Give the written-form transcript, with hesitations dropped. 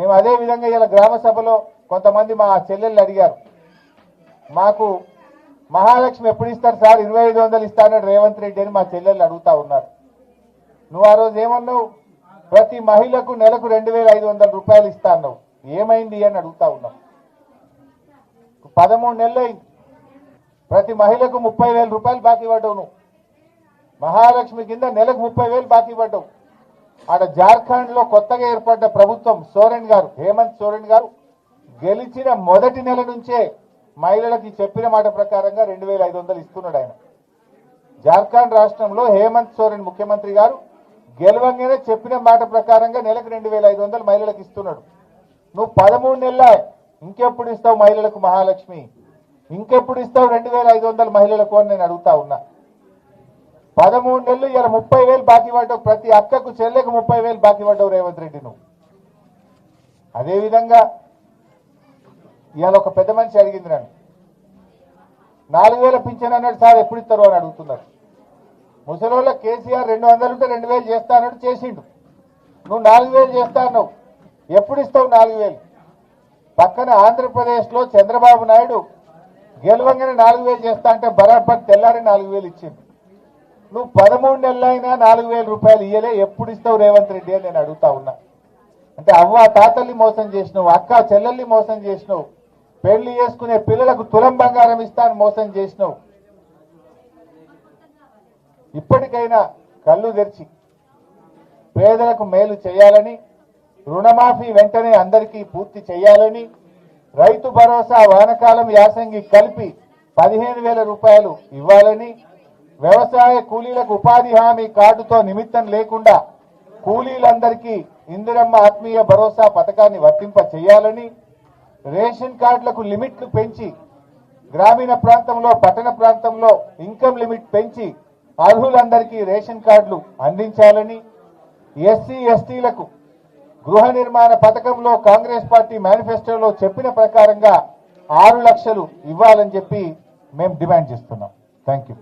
మేము అదే విధంగా ఇలా గ్రామ సభలో కొంతమంది మా చెల్లెళ్ళు అడిగారు, మాకు మహాలక్ష్మి ఎప్పుడు ఇస్తారు సార్, 2500 ఇస్తానని రేవంత్ రెడ్డి అని మా చెల్లెళ్ళు అడుగుతా ఉన్నారు. నువ్వు ఆ రోజు ఏమన్నావు, ప్రతి మహిళకు నెలకు 2500 రూపాయలు ఇస్తా అన్నావు, ఏమైంది అని అడుగుతా ఉన్నాం. 13 నెలలు అయింది, ప్రతి మహిళకు 30,000 రూపాయలు బాకీ పడ్డావు. నువ్వు మహాలక్ష్మి కింద నెలకు 30,000 బాకీ పడ్డావు. ఆడ జార్ఖండ్ లో కొత్తగా ఏర్పడ్డ ప్రభుత్వం సోరెన్ గారు, హేమంత్ సోరెన్ గారు గెలిచిన మొదటి నెల నుంచే మహిళలకి చెప్పిన మాట ప్రకారంగా 2500 ఇస్తున్నాడు ఆయన. జార్ఖండ్ రాష్ట్రంలో హేమంత్ సోరెన్ ముఖ్యమంత్రి గారు గెలవంగానే చెప్పిన మాట ప్రకారంగా నెలకు 2500 మహిళలకు ఇస్తున్నాడు. నువ్వు 13 నెలల ఇంకెప్పుడు ఇస్తావు మహిళలకు మహాలక్ష్మి, ఇంకెప్పుడు ఇస్తావు 2500 మహిళలకు అని నేను అడుగుతా ఉన్నా. 13 నెలలు ఇలా 30,000 బాకీ పడ్డావు, ప్రతి అక్కకు చెల్లెకు 30,000 బాకీ పడ్డావు రేవంత్ రెడ్డి నువ్వు. అదేవిధంగా ఇవాళ ఒక పెద్ద మనిషి అడిగింది నన్ను, 4,000 పింఛన్ అన్నాడు సార్ ఎప్పుడు ఇస్తారు అని అడుగుతున్నారు. ముసలోళ్ళ కేసీఆర్ 200 ఉంటే 2,000 చేస్తా అన్నాడు, చేసిండు. నువ్వు 4,000 చేస్తా అన్నావు, ఎప్పుడు ఇస్తావు 4,000? పక్కన ఆంధ్రప్రదేశ్లో చంద్రబాబు నాయుడు గెలవంగానే 4,000 చేస్తా అంటే బరాబర్ తెల్లారి 4,000 ఇచ్చింది. నువ్వు 13 నెలలైనా 4,000 రూపాయలు ఇయ్యలే, ఎప్పుడు ఇస్తావు రేవంత్ రెడ్డి అని నేను అడుగుతా ఉన్నా. అంటే అవ్వ తాతల్ని మోసం చేసినావు, అక్క చెల్లెల్ని మోసం చేసినావు, పెళ్లి చేసుకునే పిల్లలకు తులం బంగారం ఇస్తాను మోసం చేసినావు. ఇప్పటికైనా కళ్ళు తెరిచి పేదలకు మేలు చేయాలని, రుణమాఫీ వెంటనే అందరికీ పూర్తి చేయాలని, రైతు భరోసా వానకాలం యాసంగి కలిపి 15,000 రూపాయలు ఇవ్వాలని, వ్యవసాయ కూలీలకు ఉపాధి హామీ కార్డుతో నిమిత్తం లేకుండా కూలీలందరికీ ఇందిరమ్మ ఆత్మీయ భరోసా పథకాన్ని వర్తింప చేయాలని, రేషన్ కార్డులకు లిమిట్లు పెంచి గ్రామీణ ప్రాంతంలో పట్టణ ప్రాంతంలో ఇన్కమ్ లిమిట్ పెంచి అర్హులందరికీ రేషన్ కార్డులు అందించాలని, ఎస్సీ ఎస్టీలకు గృహ నిర్మాణ పథకంలో కాంగ్రెస్ పార్టీ మేనిఫెస్టోలో చెప్పిన ప్రకారంగా 6 లక్షలు ఇవ్వాలని చెప్పి మేము డిమాండ్ చేస్తున్నాం. Thank you.